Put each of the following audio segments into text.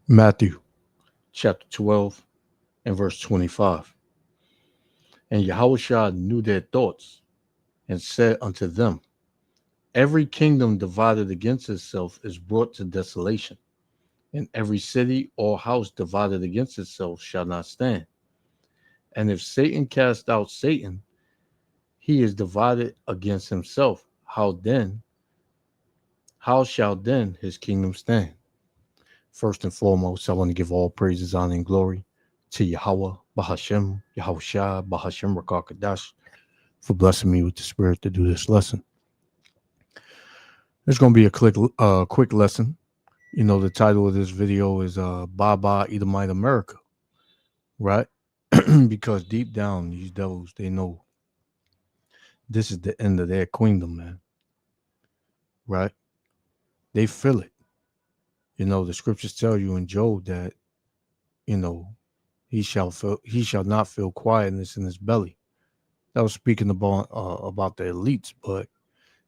Matthew chapter 12 and verse 25. And Yahushua knew their thoughts and said unto them, every kingdom divided against itself is brought to desolation, and every city or house divided against itself shall not stand. And if Satan cast out Satan, he is divided against himself. How shall then his kingdom stand? First and foremost, I want to give all praises, honor, and glory to Yahweh, Bahashem, Yahushua, Bahashem, Rakakadash, for blessing me with the spirit to do this lesson. It's going to be a quick lesson. You know, the title of this video is Baba Edomite America, right? Because deep down, these devils, they know this is the end of their queendom, man, right? They feel it. You know, the scriptures tell you in Job that, you know, he shall not feel quietness in his belly. That was speaking about the elites, but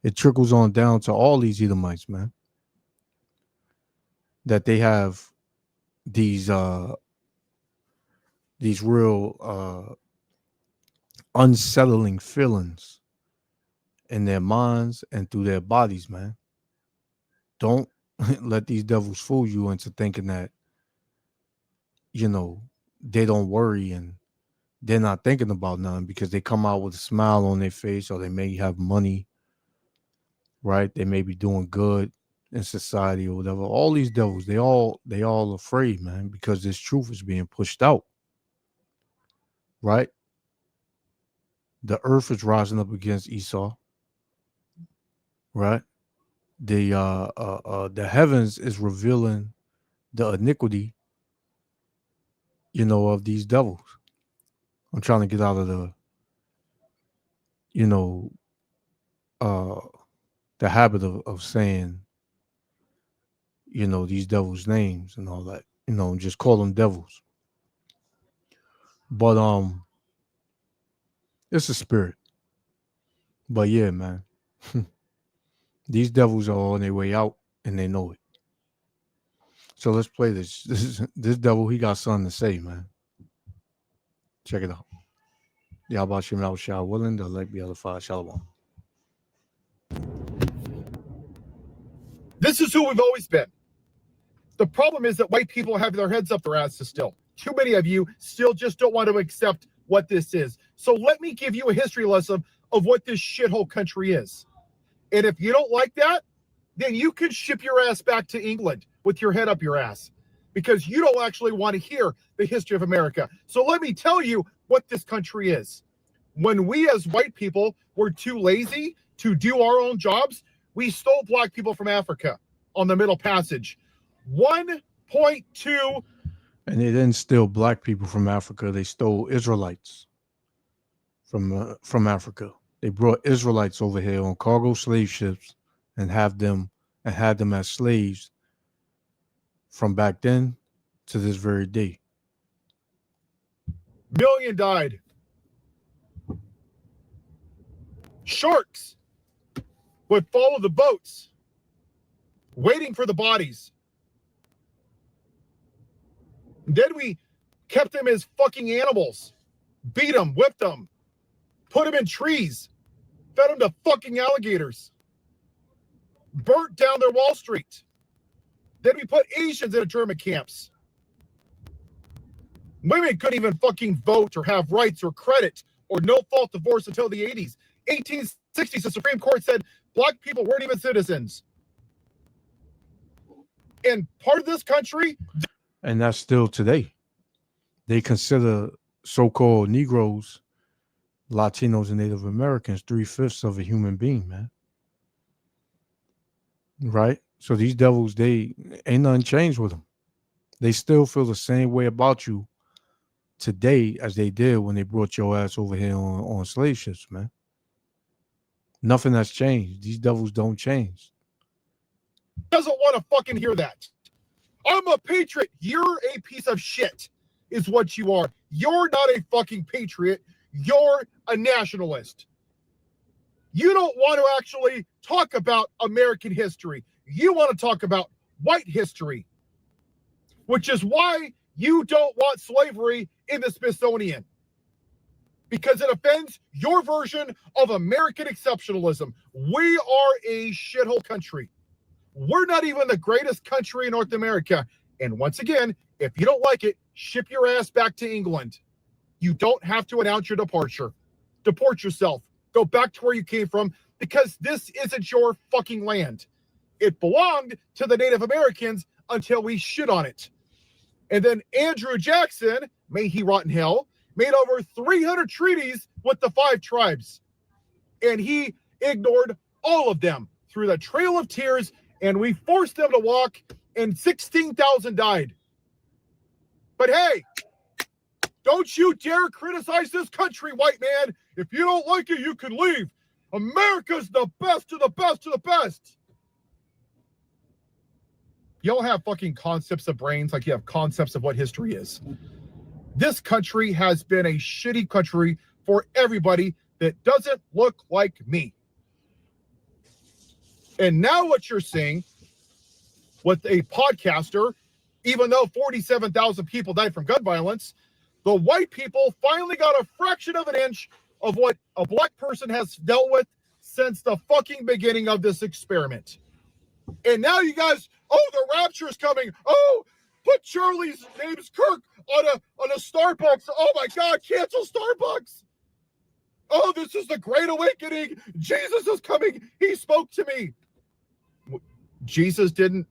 it trickles on down to all these Edomites, man. That they have these real unsettling feelings in their minds and through their bodies, man. Don't let these devils fool you into thinking that, you know, they don't worry and they're not thinking about nothing because they come out with a smile on their face, or they may have money, right? They may be doing good in society or whatever. All these devils, they all afraid, man, because this truth is being pushed out, right? The earth is rising up against Esau, right? The heavens is revealing the iniquity, you know, of these devils. I'm trying to get out of the, you know, uh the habit of saying, you know, these devils' names and all that, you know, and just call them devils. But it's a spirit. But yeah, man. These devils are on their way out and they know it. So let's play this. This devil, he got something to say, man. Check it out. Yahba Shem Al Shah willing, the leg be edified. Shalom. This is who we've always been. The problem is that white people have their heads up their asses still. Too many of you still just don't want to accept what this is. So let me give you a history lesson of what this shithole country is. And if you don't like that, then you can ship your ass back to England with your head up your ass, because you don't actually want to hear the history of America. So let me tell you what this country is. When we as white people were too lazy to do our own jobs, we stole black people from Africa on the Middle Passage. 1.2. And they didn't steal black people from Africa. They stole Israelites from Africa. They brought Israelites over here on cargo slave ships and had them as slaves from back then to this very day. Million died. Sharks would follow the boats, waiting for the bodies. Then we kept them as fucking animals, beat them, whipped them, put them in trees, fed them to fucking alligators, burnt down their Wall Street. Then we put Asians in internment camps. Women couldn't even fucking vote or have rights or credit or no-fault divorce until the 80s. 1860s, the Supreme Court said black people weren't even citizens. And part of this country... And that's still today. They consider so-called Negroes, Latinos, and Native Americans 3/5 of a human being, man. Right? So these devils, they ain't nothing changed with them. They still feel the same way about you today as they did when they brought your ass over here on slave ships, man. Nothing has changed. These devils don't change. Doesn't want to fucking hear that. I'm a patriot. You're a piece of shit, is what you are. You're not a fucking patriot. You're a nationalist. You don't want to actually talk about American history. You want to talk about white history. which is why you don't want slavery in the Smithsonian, because it offends your version of American exceptionalism. We are a shithole country. We're not even the greatest country in North America. And once again, if you don't like it, ship your ass back to England. You don't have to announce your departure. Deport yourself. Go back to where you came from, because this isn't your fucking land. It belonged to the Native Americans until we shit on it. And then Andrew Jackson, may he rot in hell, made over 300 treaties with the 5 tribes. And he ignored all of them through the Trail of Tears, and we forced them to walk, and 16,000 died. But hey, don't you dare criticize this country, white man. If you don't like it, you can leave. America's the best of the best of the best. Y'all have fucking concepts of brains like you have concepts of what history is. This country has been a shitty country for everybody that doesn't look like me. And now what you're seeing with a podcaster, even though 47,000 people died from gun violence, the white people finally got a fraction of an inch of what a black person has dealt with since the fucking beginning of this experiment. And now you guys, oh, the rapture is coming. Oh, put Charlie's name's Kirk on a Starbucks. Oh my God, cancel Starbucks. Oh, this is the great awakening. Jesus is coming. He spoke to me. Jesus didn't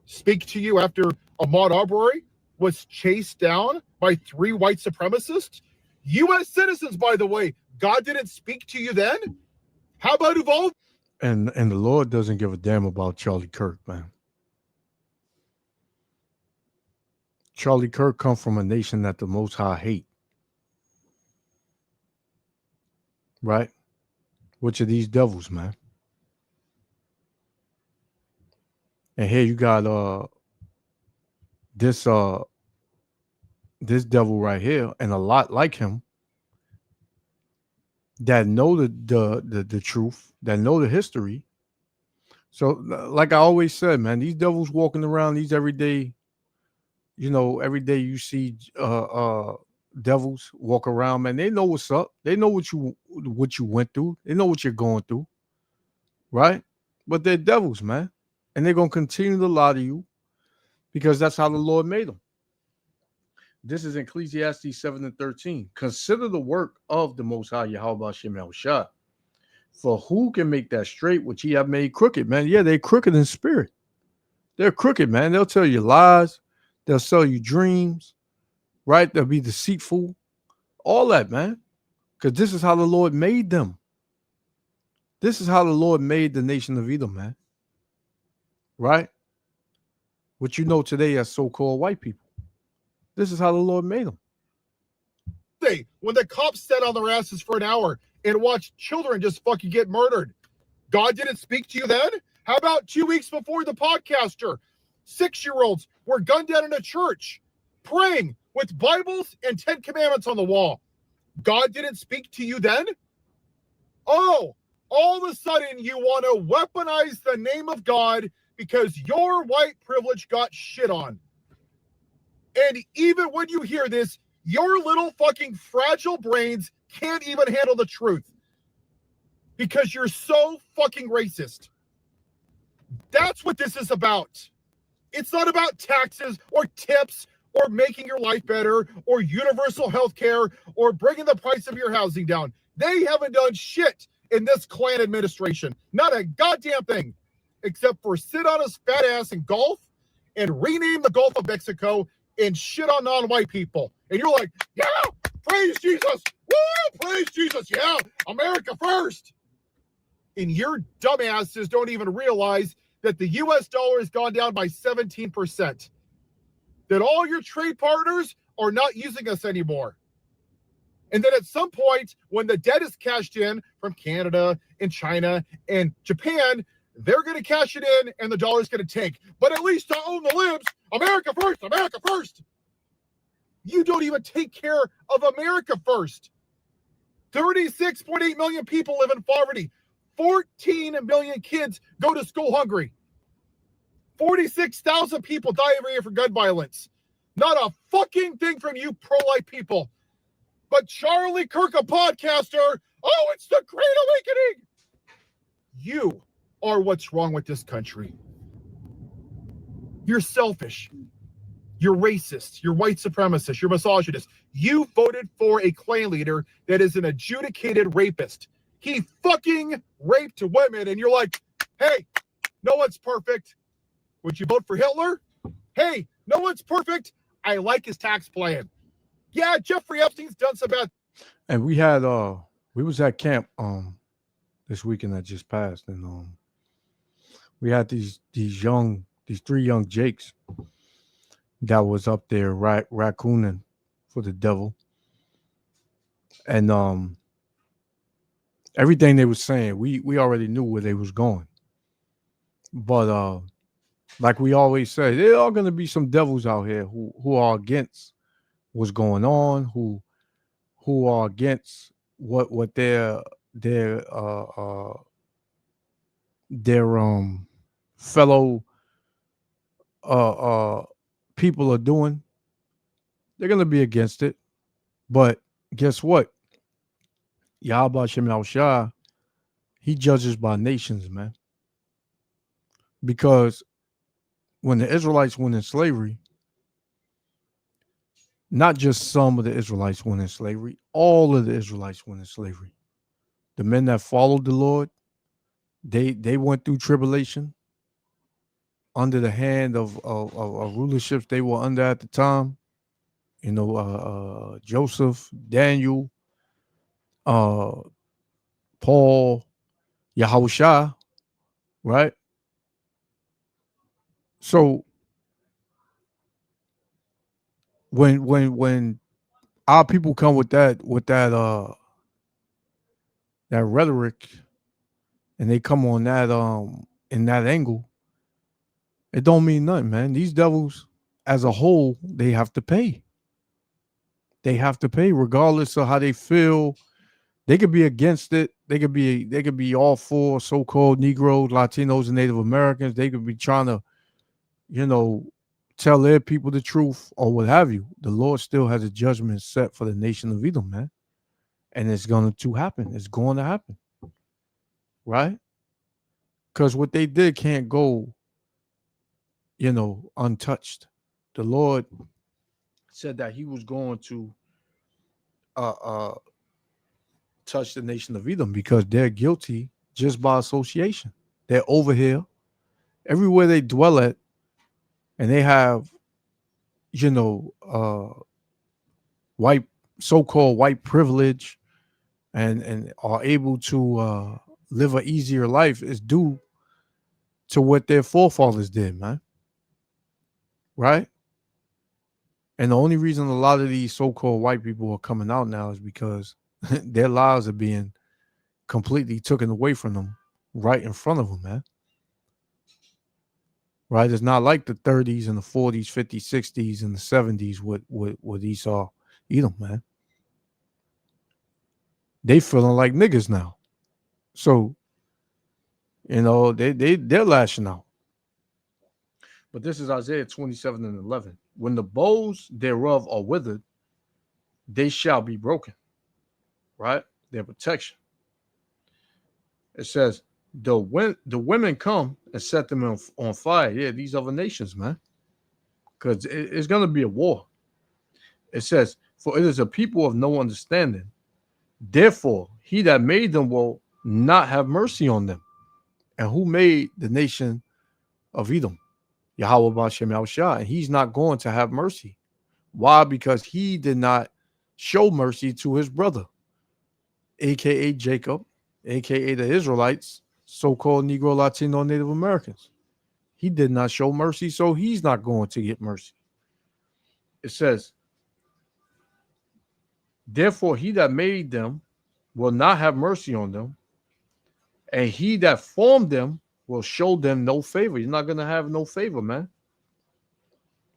speak to you after Ahmaud Arbery was chased down by 3 white supremacists? U.S. citizens, by the way. God didn't speak to you then? How about Uvalde? And the Lord doesn't give a damn about Charlie Kirk, man. Charlie Kirk come from a nation that the Most High hate. Right? Which are these devils, man? And here you got this devil right here, and a lot like him, that know the truth, that know the history. So, like I always said, man, these devils walking around, these everyday, every day you see devils walk around, man. They know what's up. They know what you went through. They know what you're going through, right? But they're devils, man, and they're gonna continue to lie to you because that's how the Lord made them. This is Ecclesiastes 7:13. Consider the work of the Most High Yahweh Shem El Shah. For who can make that straight which he have made crooked, man? Yeah, they're crooked in spirit. They're crooked, man. They'll tell you lies. They'll sell you dreams, right? They'll be deceitful. All that, man. Because this is how the Lord made them. This is how the Lord made the nation of Edom, man. Right? What you know today as so-called white people. This is how the Lord made them. When the cops sat on their asses for an hour and watched children just fucking get murdered, God didn't speak to you then? How about 2 weeks before the podcaster? 6-year-olds were gunned down in a church, praying with Bibles and 10 Commandments on the wall. God didn't speak to you then? Oh, all of a sudden you want to weaponize the name of God because your white privilege got shit on. And even when you hear this, your little fucking fragile brains can't even handle the truth because you're so fucking racist. That's what this is about. It's not about taxes or tips or making your life better or universal health care or bringing the price of your housing down. They haven't done shit in this Klan administration. Not a goddamn thing, except for sit on his fat ass in Gulf and rename the Gulf of Mexico and shit on non-white people. And you're like, yeah, praise Jesus. Woo, praise Jesus. Yeah, America first. And your dumbasses don't even realize that the U.S. dollar has gone down by 17%. That all your trade partners are not using us anymore. And then at some point, when the debt is cashed in from Canada and China and Japan, they're going to cash it in and the dollar's going to tank. But at least to own the libs, America first, America first. You don't even take care of America first. 36.8 million people live in poverty. 14 million kids go to school hungry. 46,000 people die every year for gun violence. Not a fucking thing from you pro-life people. But Charlie Kirk, a podcaster, oh, it's the Great Awakening. You are what's wrong with this country. You're selfish. You're racist. You're white supremacist. You're misogynist. You voted for a clan leader that is an adjudicated rapist. He fucking raped women, and you're like, hey, no one's perfect. Would you vote for Hitler? Hey, no one's perfect. I like his tax plan. Yeah, Jeffrey Epstein's done some bad. And we had we was at camp this weekend that just passed, and we had these three young Jakes that was up there raccooning for the devil. And everything they was saying, we already knew where they was going. But like we always say, there are gonna be some devils out here who are against what's going on, who are against what their fellow people are doing. They're gonna be against it. But guess what? Yahweh Shem Shah, he judges by nations, man. Because when the Israelites went in slavery, not just some of the Israelites went in slavery, all of the Israelites went in slavery. The men that followed the Lord, they went through tribulation under the hand of rulerships they were under at the time. You know, Joseph, Daniel, Paul, Yahushua, right? So when our people come with that rhetoric, and they come on that in that angle, it don't mean nothing, man. These devils as a whole, they have to pay. They have to pay regardless of how they feel. They could be against it. They could be all for so-called Negroes, Latinos, and Native Americans. They could be trying to, tell their people the truth or what have you. The Lord still has a judgment set for the nation of Edom, man. And it's going to happen. It's going to happen. Right? Because what they did can't go, untouched. The Lord said that he was going to touch the nation of Edom because they're guilty just by association. They're over here. Everywhere they dwell at, and they have, white, so-called white privilege, and are able to live an easier life, is due to what their forefathers did, man. Right? And the only reason a lot of these so-called white people are coming out now is because their lives are being completely taken away from them right in front of them, man. Right? It's not like the 30s and the 40s, 50s, 60s, and the 70s with Esau, Edom, man. They feeling like niggas now. So, they're lashing out. But this is Isaiah 27:11. When the bows thereof are withered, they shall be broken. Right? Their protection. It says, the women come and set them on fire. Yeah, these other nations, man. Because it's going to be a war. It says, for it is a people of no understanding. Therefore, he that made them will not have mercy on them. And who made the nation of Edom? Yahweh Bashem Yahushua. And he's not going to have mercy. Why? Because he did not show mercy to his brother, a.k.a. Jacob, a.k.a. the Israelites, so-called Negro, Latino, Native Americans. He did not show mercy, so he's not going to get mercy. It says, therefore, he that made them will not have mercy on them, and he that formed them will show them no favor. You're not going to have no favor, man.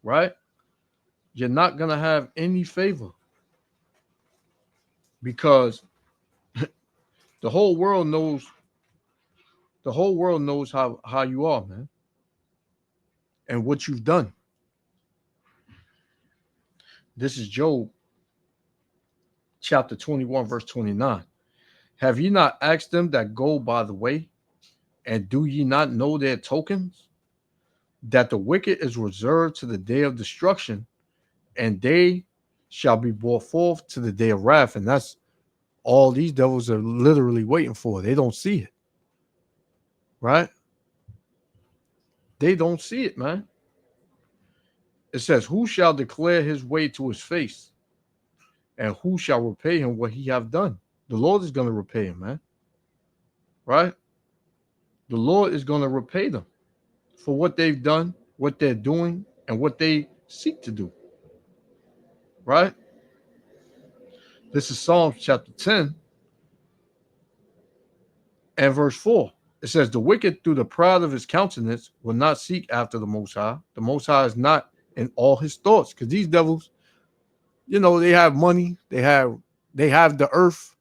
Right? You're not going to have any favor because the whole world knows how you are, man, and what you've done. This is Job chapter 21, verse 29. Have ye not asked them that go by the way, and do ye not know their tokens? That the wicked is reserved to the day of destruction, and they shall be brought forth to the day of wrath. And that's all these devils are literally waiting for. They don't see it, right? They don't see it, man. It says, who shall declare his way to his face? And who shall repay him what he have done? The Lord is going to repay him, man. Right? The Lord is going to repay them for what they've done, what they're doing, and what they seek to do. Right? This is Psalms chapter 10 and verse 4. It says, the wicked through the pride of his countenance will not seek after the Most High. The Most High is not in all his thoughts. Because these devils, you know, they have money, they have the earth,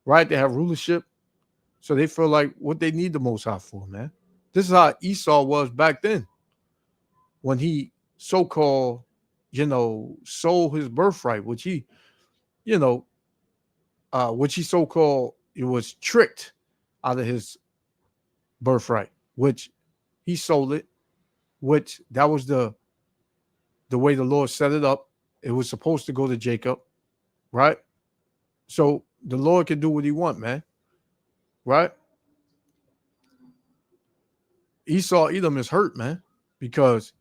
right? They have rulership. So they feel like what they need the Most High for, man. This is how Esau was back then, when he so-called, you know, sold his birthright, which he, you know, which he so-called, it was tricked out of his birthright, which he sold it, which that was the way the Lord set it up. It was supposed to go to Jacob, right? So the Lord can do what he want, man, right? Esau Edom is hurt, man, because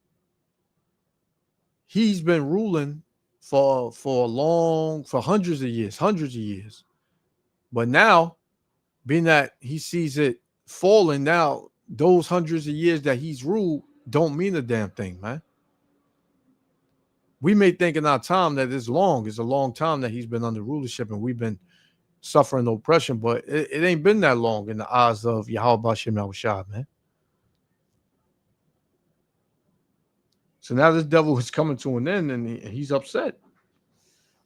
he's been ruling for hundreds of years. But now, being that he sees it falling, now those hundreds of years that he's ruled don't mean a damn thing, man. We may think in our time that it's long. It's a long time that he's been under rulership and we've been suffering oppression, but it ain't been that long in the eyes of Yahweh Bashem Yahushua, man. So now this devil is coming to an end and he's upset.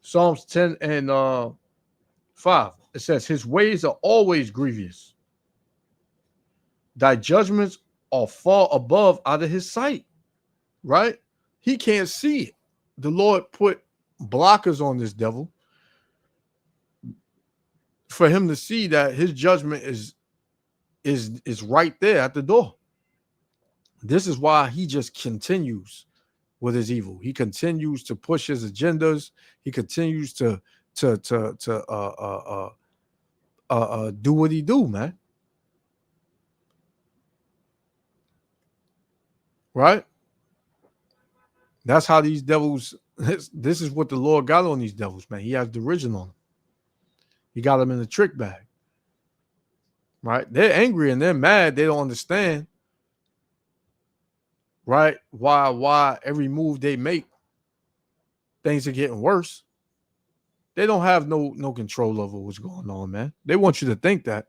Psalms 10 and 5. It says, his ways are always grievous. Thy judgments are far above out of his sight. Right? He can't see it. The Lord put blockers on this devil for him to see that his judgment is right there at the door. This is why he just continues with his evil. He continues to push his agendas. He continues to do what he do, man. Right? That's how these devils, this is what the Lord got on these devils, man. He has derision on them. He got them in the trick bag. Right? They're angry and they're mad. They don't understand. Right? Why every move they make, things are getting worse. They don't have no control over what's going on, man. They want you to think that.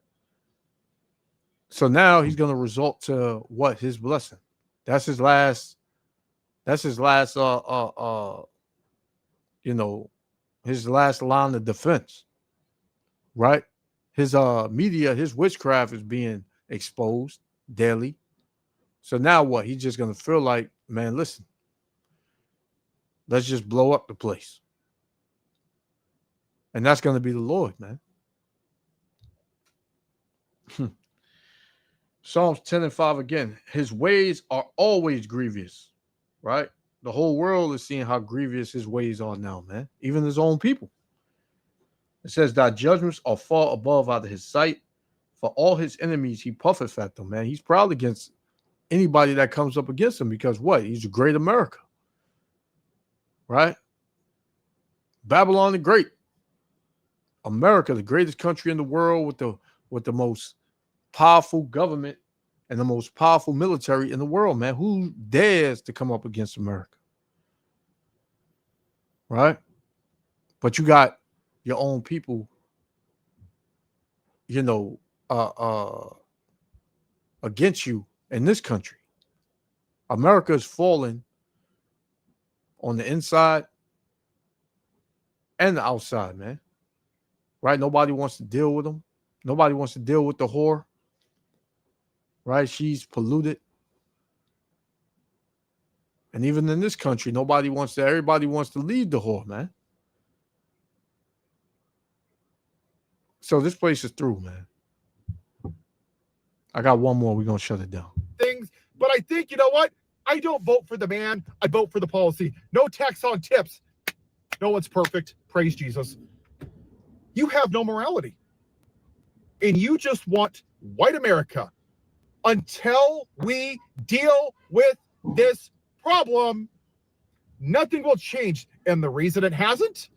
So now he's going to resort to what? His blessing. That's his last his last line of defense. Right? His media, his witchcraft is being exposed daily. So now what? He's just going to feel like, man, listen, let's just blow up the place. And that's going to be the Lord, man. Psalms 10 and 5 again. His ways are always grievous, right? The whole world is seeing how grievous his ways are now, man. Even his own people. It says, thy judgments are far above out of his sight. For all his enemies, he puffeth at them, man. He's proud against anybody that comes up against him because what? He's a great America, right? Babylon the Great. America, the greatest country in the world with the most powerful government and the most powerful military in the world, man. Who dares to come up against America? Right? But you got your own people, against you in this country. America is falling on the inside and the outside, man. Right? Nobody wants to deal with them. Nobody wants to deal with the whore. Right? She's polluted. And even in this country, everybody wants to lead the whore, man. So this place is through, man. I got one more. We're going to shut it down. Things, but I think, you know what? I don't vote for the man. I vote for the policy. No tax on tips. No one's perfect. Praise Jesus. You have no morality. And you just want white America. Until we deal with this problem, nothing will change. And the reason it hasn't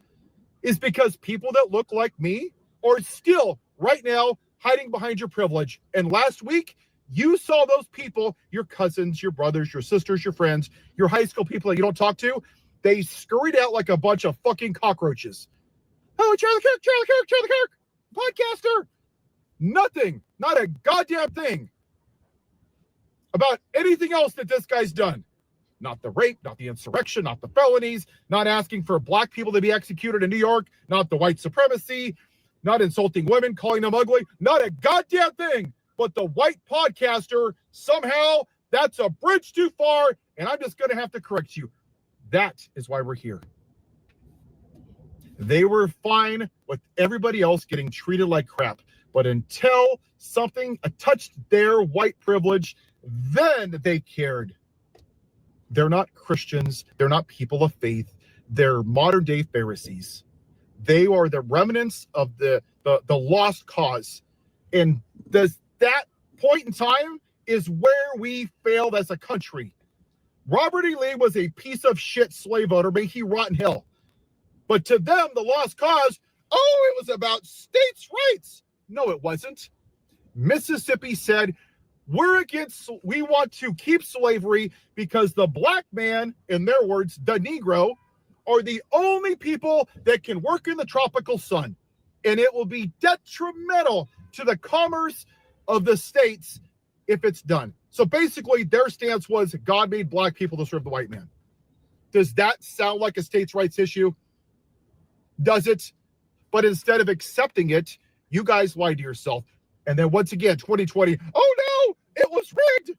is because people that look like me are still right now hiding behind your privilege. And last week, you saw those people, your cousins, your brothers, your sisters, your friends, your high school people that you don't talk to, they scurried out like a bunch of fucking cockroaches. Oh, Charlie Kirk, podcaster. Nothing, not a goddamn thing about anything else that this guy's done. Not the rape, not the insurrection, not the felonies, not asking for black people to be executed in New York, not the white supremacy, not insulting women, calling them ugly, not a goddamn thing. But the white podcaster, somehow, that's a bridge too far, and I'm just going to have to correct you. That is why we're here. They were fine with everybody else getting treated like crap. But until something touched their white privilege, then they cared. They're not Christians. They're not people of faith. They're modern day Pharisees. They are the remnants of the lost cause. And that point in time is where we failed as a country. Robert E. Lee was a piece of shit slave owner. May he rot in hell. But to them, the lost cause, it was about states' rights. No, it wasn't. Mississippi said, we want to keep slavery because the black man, in their words, the Negro, are the only people that can work in the tropical sun. And it will be detrimental to the commerce of the states if it's done. So basically, their stance was God made black people to serve the white man. Does that sound like a states' rights issue? Does it? But instead of accepting it, you guys lied to yourself. And then once again, 2020, oh no, it was rigged.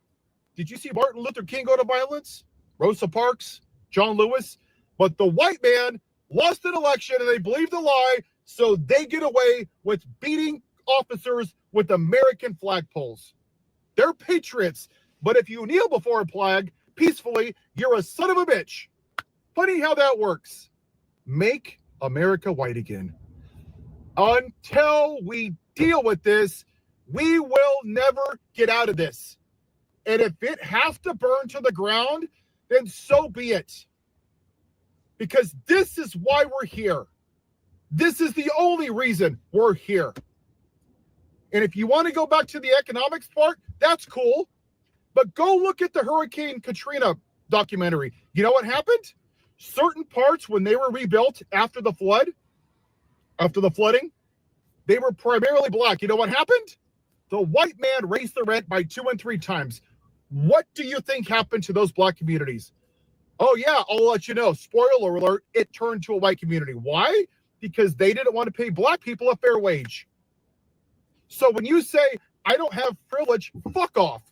Did you see Martin Luther King go to violence? Rosa Parks, John Lewis? But the white man lost an election and they believed the lie, so they get away with beating officers with American flagpoles. They're patriots, but if you kneel before a flag peacefully, you're a son of a bitch. Funny how that works. Make America white again. Until we deal with this, we will never get out of this. And if it has to burn to the ground, then so be it. Because this is why we're here. This is the only reason we're here. And if you want to go back to the economics part, that's cool. But go look at the Hurricane Katrina documentary. You know what happened? Certain parts, when they were rebuilt after the flooding, they were primarily black. You know what happened? The white man raised the rent by 2 and 3 times. What do you think happened to those black communities? Oh yeah, I'll let you know. Spoiler alert, it turned to a white community. Why? Because they didn't want to pay black people a fair wage. So when you say, I don't have privilege, fuck off.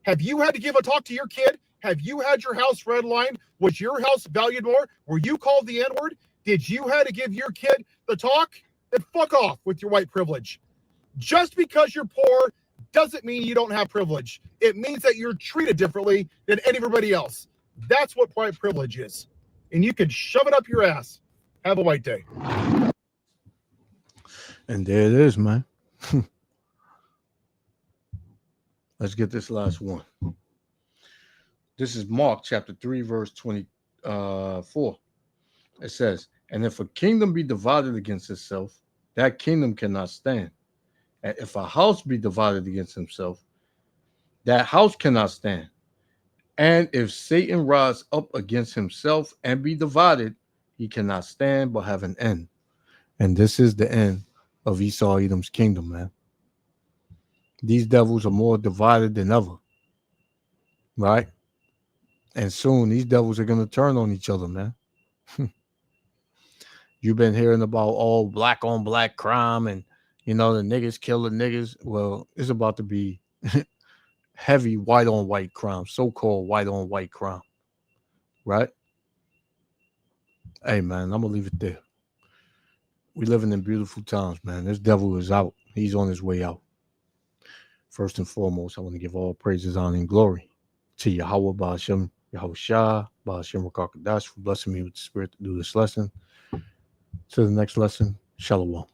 Have you had to give a talk to your kid? Have you had your house redlined? Was your house valued more? Were you called the N-word? Did you have to give your kid the talk? Then fuck off with your white privilege. Just because you're poor doesn't mean you don't have privilege. It means that you're treated differently than everybody else. That's what white privilege is. And you can shove it up your ass. Have a white day. And there it is, man. Let's get this last one. This is Mark chapter 3, verse 24. It says, and if a kingdom be divided against itself, that kingdom cannot stand. And if a house be divided against himself, that house cannot stand. And if Satan rise up against himself and be divided, he cannot stand but have an end. And this is the end of Esau Edom's kingdom, man. These devils are more divided than ever, right? And soon these devils are going to turn on each other, man. You've been hearing about all black on black crime and, the niggas kill the niggas. Well, it's about to be heavy white on white crime, so-called white on white crime. right? Hey, man, I'm gonna leave it there. We living in beautiful times, man. This devil is out. He's on his way out. First and foremost, I want to give all praises, honor, and glory to Yahweh Ba'ashem, Yahweh Shah, Ba'ashem Rakakadash for blessing me with the spirit to do this lesson. To the next lesson, Shalom.